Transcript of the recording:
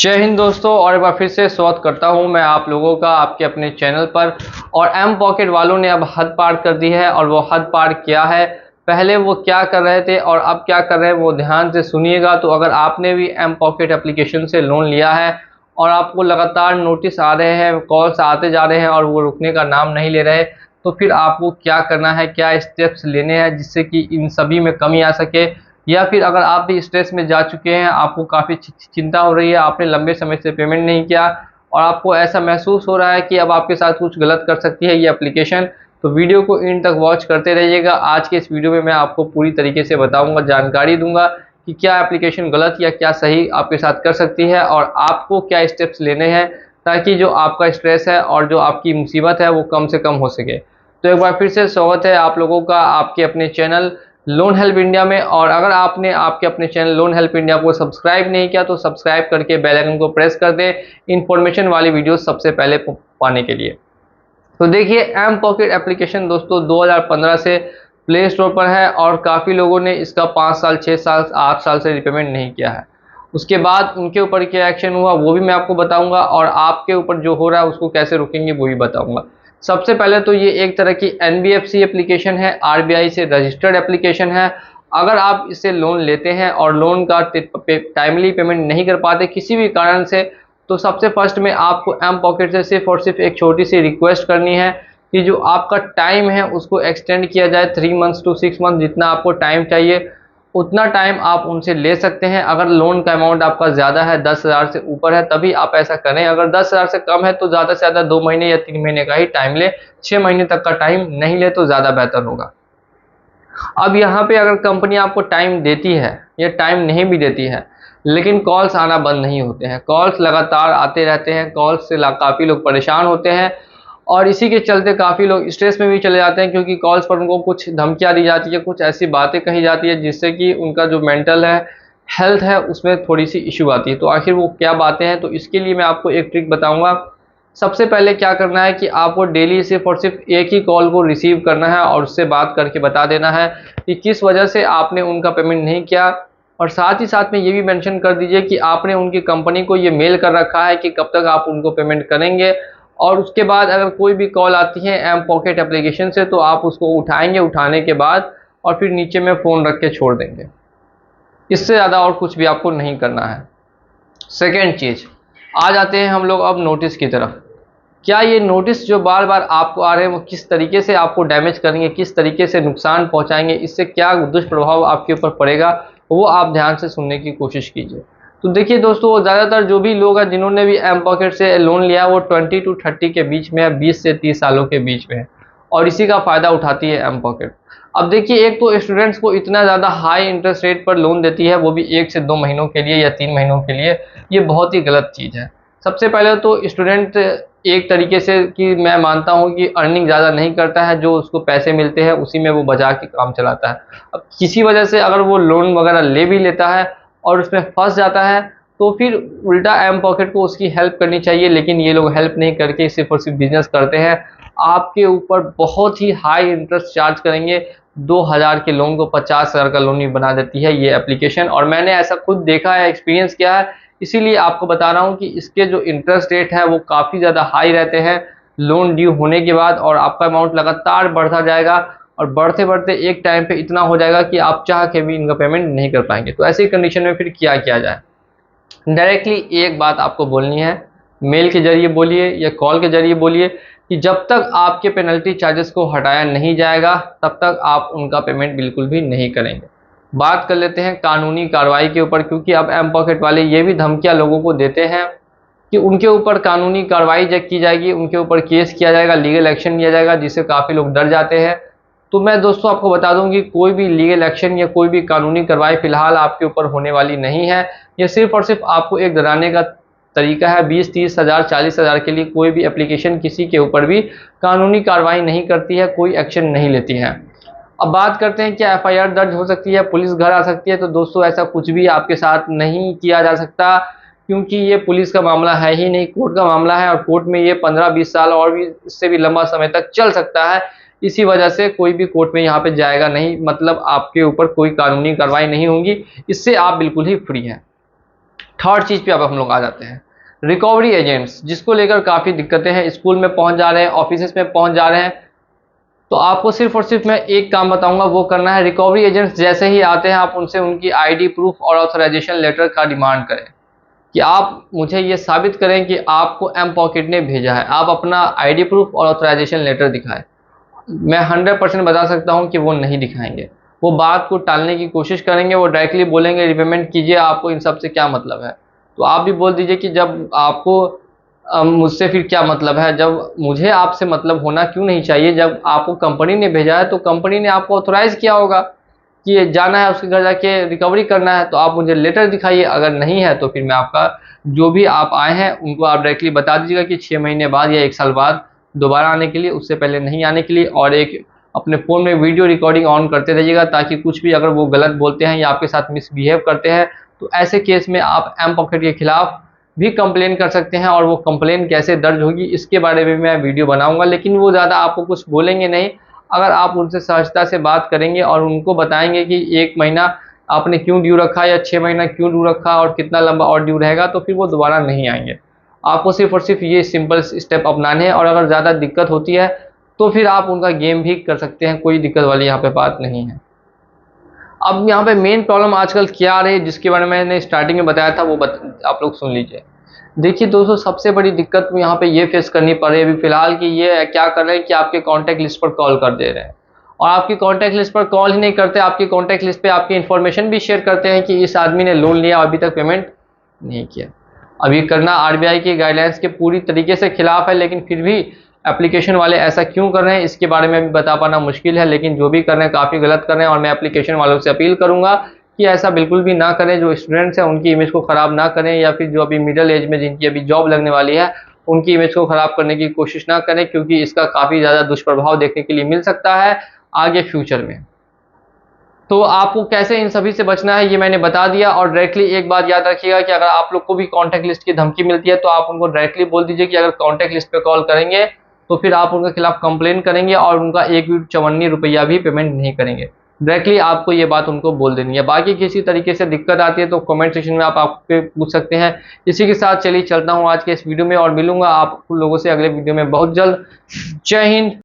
जय हिंद दोस्तों, और एक बार फिर से स्वागत करता हूं मैं आप लोगों का आपके अपने चैनल पर। और एम पॉकेट वालों ने अब हद पार कर दी है। और वो हद पार क्या है, पहले वो क्या कर रहे थे और अब क्या कर रहे हैं, वो ध्यान से सुनिएगा। तो अगर आपने भी एम पॉकेट एप्लीकेशन से लोन लिया है और आपको लगातार नोटिस आ रहे हैं, कॉल्स आते जा रहे हैं और वो रुकने का नाम नहीं ले रहे, तो फिर आपको क्या करना है, क्या स्टेप्स लेने हैं जिससे कि इन सभी में कमी आ सके। या फिर अगर आप भी स्ट्रेस में जा चुके हैं, आपको काफ़ी चिंता हो रही है, आपने लंबे समय से पेमेंट नहीं किया और आपको ऐसा महसूस हो रहा है कि अब आपके साथ कुछ गलत कर सकती है ये एप्लीकेशन, तो वीडियो को इन तक वॉच करते रहिएगा। आज के इस वीडियो में मैं आपको पूरी तरीके से बताऊंगा, जानकारी दूंगा कि क्या एप्लीकेशन गलत या क्या सही आपके साथ कर सकती है और आपको क्या स्टेप्स लेने हैं ताकि जो आपका स्ट्रेस है और जो आपकी मुसीबत है वो कम से कम हो सके। तो एक बार फिर से स्वागत है आप लोगों का आपके अपने चैनल लोन हेल्प इंडिया में। और अगर आपने आपके अपने चैनल लोन हेल्प इंडिया को सब्सक्राइब नहीं किया तो सब्सक्राइब करके बेल आइकन को प्रेस कर दें इंफॉर्मेशन वाली वीडियो सबसे पहले पाने के लिए। तो देखिए, एम पॉकेट एप्लीकेशन दोस्तों 2015 से प्ले स्टोर पर है और काफ़ी लोगों ने इसका 5 साल 6 साल 8 साल से रिपेमेंट नहीं किया है। उसके बाद उनके ऊपर क्या एक्शन हुआ वो भी मैं आपको बताऊंगा और आपके ऊपर जो हो रहा है उसको कैसे रोकेंगे वो भी बताऊंगा। सबसे पहले तो ये एक तरह की एनबीएफसी एप्लीकेशन है, आरबीआई से रजिस्टर्ड एप्लीकेशन है। अगर आप इससे लोन लेते हैं और लोन का टाइमली पेमेंट नहीं कर पाते किसी भी कारण से, तो सबसे फर्स्ट में आपको एम पॉकेट से सिर्फ और सिर्फ एक छोटी सी रिक्वेस्ट करनी है कि जो आपका टाइम है उसको एक्सटेंड किया जाए 3 मंथ्स टू 6 मंथ, जितना आपको टाइम चाहिए उतना टाइम आप उनसे ले सकते हैं। अगर लोन का अमाउंट आपका ज़्यादा है, 10,000 से ऊपर है, तभी आप ऐसा करें। अगर 10,000 से कम है तो ज़्यादा से ज़्यादा 2 महीने या 3 महीने का ही टाइम ले, 6 महीने तक का टाइम नहीं ले तो ज़्यादा बेहतर होगा। अब यहाँ पे अगर कंपनी आपको टाइम देती है या टाइम नहीं भी देती है, लेकिन कॉल्स आना बंद नहीं होते हैं, कॉल्स लगातार आते रहते हैं, कॉल्स से काफ़ी लोग परेशान होते हैं और इसी के चलते काफ़ी लोग स्ट्रेस में भी चले जाते हैं, क्योंकि कॉल्स पर उनको कुछ धमकियाँ दी जाती है, कुछ ऐसी बातें कही जाती है जिससे कि उनका जो मेंटल है, हेल्थ है, उसमें थोड़ी सी इशू आती है। तो आखिर वो क्या बातें हैं, तो इसके लिए मैं आपको एक ट्रिक बताऊंगा। सबसे पहले क्या करना है कि आपको डेली सिर्फ और सिर्फ एक ही कॉल को रिसीव करना है और उससे बात करके बता देना है कि किस वजह से आपने उनका पेमेंट नहीं किया। और साथ ही साथ में ये भी मेंशन कर दीजिए कि आपने उनकी कंपनी को ये मेल कर रखा है कि कब तक आप उनको पेमेंट करेंगे। और उसके बाद अगर कोई भी कॉल आती है एम पॉकेट एप्लीकेशन से तो आप उसको उठाएंगे, उठाने के बाद और फिर नीचे में फ़ोन रख के छोड़ देंगे। इससे ज़्यादा और कुछ भी आपको नहीं करना है। सेकेंड चीज़, आ जाते हैं हम लोग अब नोटिस की तरफ। क्या ये नोटिस जो बार बार आपको आ रहे हैं वो किस तरीके से आपको डैमेज करेंगे, किस तरीके से नुकसान पहुंचाएंगे, इससे क्या दुष्प्रभाव आपके ऊपर पड़ेगा, वो आप ध्यान से सुनने की कोशिश कीजिए। तो देखिए दोस्तों, ज़्यादातर जो भी लोग हैं जिन्होंने भी एम पॉकेट से लोन लिया वो 20 to 30 के बीच में है, 20 से 30 सालों के बीच में है और इसी का फ़ायदा उठाती है एम पॉकेट। अब देखिए, एक तो स्टूडेंट्स को इतना ज़्यादा हाई इंटरेस्ट रेट पर लोन देती है, वो भी 1 से 2 महीनों के लिए या 3 महीनों के लिए। ये बहुत ही गलत चीज़ है। सबसे पहले तो स्टूडेंट एक तरीके से कि मैं मानता हूँ कि अर्निंग ज़्यादा नहीं करता है, जो उसको पैसे मिलते हैं उसी में वो बचा के काम चलाता है। अब किसी वजह से अगर वो लोन वगैरह ले भी लेता है और उसमें फंस जाता है तो फिर उल्टा एम पॉकेट को उसकी हेल्प करनी चाहिए, लेकिन ये लोग हेल्प नहीं करके सिर्फ और सिर्फ बिजनेस करते हैं। आपके ऊपर बहुत ही हाई इंटरेस्ट चार्ज करेंगे। 2,000 के लोन को 50,000 का लोन भी बना देती है ये एप्लीकेशन, और मैंने ऐसा खुद देखा है, एक्सपीरियंस किया है, इसीलिए आपको बता रहा हूँ कि इसके जो इंटरेस्ट रेट है वो काफ़ी ज़्यादा हाई रहते हैं लोन ड्यू होने के बाद, और आपका अमाउंट लगातार बढ़ता जाएगा और बढ़ते बढ़ते एक टाइम पे इतना हो जाएगा कि आप चाह के भी इनका पेमेंट नहीं कर पाएंगे। तो ऐसी कंडीशन में फिर क्या किया जाए? डायरेक्टली एक बात आपको बोलनी है, मेल के जरिए बोलिए या कॉल के जरिए बोलिए कि जब तक आपके पेनल्टी चार्जेस को हटाया नहीं जाएगा तब तक आप उनका पेमेंट बिल्कुल भी नहीं करेंगे। बात कर लेते हैं कानूनी कार्रवाई के ऊपर, क्योंकि अब एम पॉकेट वाले ये भी धमकियां लोगों को देते हैं कि उनके ऊपर कानूनी कार्रवाई की जाएगी, उनके ऊपर केस किया जाएगा, लीगल एक्शन लिया जाएगा, जिससे काफ़ी लोग डर जाते हैं। तो मैं दोस्तों आपको बता दूं कि कोई भी लीगल एक्शन या कोई भी कानूनी कार्रवाई फिलहाल आपके ऊपर होने वाली नहीं है। ये सिर्फ और सिर्फ आपको एक डराने का तरीका है। 20-30 हज़ार 40 हज़ार के लिए कोई भी एप्लीकेशन किसी के ऊपर भी कानूनी कार्रवाई नहीं करती है, कोई एक्शन नहीं लेती है। अब बात करते हैं क्या एफआईआर दर्ज हो सकती है, पुलिस घर आ सकती है? तो दोस्तों ऐसा कुछ भी आपके साथ नहीं किया जा सकता, क्योंकि ये पुलिस का मामला है ही नहीं, कोर्ट का मामला है और कोर्ट में ये 15-20 साल और भी इससे भी लंबा समय तक चल सकता है। इसी वजह से कोई भी कोर्ट में यहाँ पे जाएगा नहीं, मतलब आपके ऊपर कोई कानूनी कार्रवाई नहीं होगी, इससे आप बिल्कुल ही फ्री हैं। थर्ड चीज़ पे अब हम लोग आ जाते हैं, रिकवरी एजेंट्स, जिसको लेकर काफ़ी दिक्कतें हैं, स्कूल में पहुंच जा रहे हैं, ऑफिस में पहुंच जा रहे हैं। तो आपको सिर्फ और सिर्फ मैं एक काम बताऊंगा, वो करना है, रिकवरी एजेंट्स जैसे ही आते हैं आप उनसे उनकी आईडी प्रूफ और ऑथराइजेशन लेटर का डिमांड करें कि आप मुझे ये साबित करें कि आपको एम पॉकेट ने भेजा है। आप अपना आईडी प्रूफ और ऑथराइजेशन लेटर दिखाएं। मैं 100% बता सकता हूं कि वो नहीं दिखाएंगे, वो बात को टालने की कोशिश करेंगे, वो डायरेक्टली बोलेंगे रिपेमेंट कीजिए, आपको इन सब से क्या मतलब है। तो आप भी बोल दीजिए कि जब आपको मुझसे फिर क्या मतलब है, जब मुझे आपसे मतलब होना क्यों नहीं चाहिए, जब आपको कंपनी ने भेजा है तो कंपनी ने आपको ऑथोराइज किया होगा कि ये जाना है उसके घर जाके रिकवरी करना है, तो आप मुझे लेटर दिखाइए। अगर नहीं है तो फिर मैं आपका जो भी आप आए हैं उनको आप डायरेक्टली बता दीजिएगा कि 6 महीने बाद या 1 साल बाद दोबारा आने के लिए, उससे पहले नहीं आने के लिए। और एक अपने फ़ोन में वीडियो रिकॉर्डिंग ऑन करते रहिएगा, ताकि कुछ भी अगर वो गलत बोलते हैं या आपके साथ मिसबिहेव करते हैं तो ऐसे केस में आप एम पॉकेट के खिलाफ भी कंप्लेन कर सकते हैं। और वो कंप्लेन कैसे दर्ज होगी इसके बारे में मैं वीडियो बनाऊंगा, लेकिन वो ज़्यादा आपको कुछ बोलेंगे नहीं। अगर आप उनसे सहजता से बात करेंगे और उनको बताएंगे कि 1 महीना आपने क्यों ड्यू रखा या 6 महीना क्यों ड्यू रखा और कितना लंबा और ड्यू रहेगा, तो फिर वो दोबारा नहीं आएंगे। आपको सिर्फ और सिर्फ ये सिंपल स्टेप अपनाने हैं। और अगर ज़्यादा दिक्कत होती है तो फिर आप उनका गेम भी कर सकते हैं, कोई दिक्कत वाली यहाँ पे बात नहीं है। अब यहाँ पे मेन प्रॉब्लम आजकल क्या आ रही है, जिसके बारे में मैंने स्टार्टिंग में बताया था, वो आप लोग सुन लीजिए। देखिए दोस्तों, सबसे बड़ी दिक्कत यहाँ पे ये फेस करनी पड़ रही है अभी फिलहाल कि ये क्या कर रहे हैं कि आपके कॉन्टैक्ट लिस्ट पर कॉल कर दे रहे हैं। और आपकी कॉन्टैक्ट लिस्ट पर कॉल ही नहीं करते, आपकी कॉन्टैक्ट लिस्ट पे आपकी इन्फॉर्मेशन भी शेयर करते हैं कि इस आदमी ने लोन लिया अभी तक पेमेंट नहीं किया। अब ये करना आरबीआई की गाइडलाइंस के पूरी तरीके से खिलाफ है, लेकिन फिर भी एप्लीकेशन वाले ऐसा क्यों कर रहे हैं इसके बारे में भी बता पाना मुश्किल है। लेकिन जो भी कर रहे हैं काफ़ी गलत कर रहे हैं, और मैं एप्लीकेशन वालों से अपील करूंगा कि ऐसा बिल्कुल भी ना करें। जो स्टूडेंट्स हैं उनकी इमेज को ख़राब ना करें, या फिर जो अभी मिडिल एज में जिनकी अभी जॉब लगने वाली है उनकी इमेज को ख़राब करने की कोशिश ना करें, क्योंकि इसका काफ़ी ज़्यादा दुष्प्रभाव देखने के लिए मिल सकता है आगे फ्यूचर में। तो आपको कैसे इन सभी से बचना है ये मैंने बता दिया। और डायरेक्टली एक बात याद रखिएगा कि अगर आप लोग को भी कॉन्टैक्ट लिस्ट की धमकी मिलती है तो आप उनको डायरेक्टली बोल दीजिए कि अगर कॉन्टैक्ट लिस्ट पे कॉल करेंगे तो फिर आप उनके खिलाफ कंप्लेन करेंगे और उनका 1 रुपया भी पेमेंट नहीं करेंगे। डायरेक्टली आपको ये बात उनको बोल देनी है। बाकी किसी तरीके से दिक्कत आती है तो कमेंट सेक्शन में आप आपके पूछ सकते हैं। इसी के साथ चलिए चलता हूँ आज के इस वीडियो में, और मिलूंगा आप लोगों से अगले वीडियो में बहुत जल्द। जय हिंद।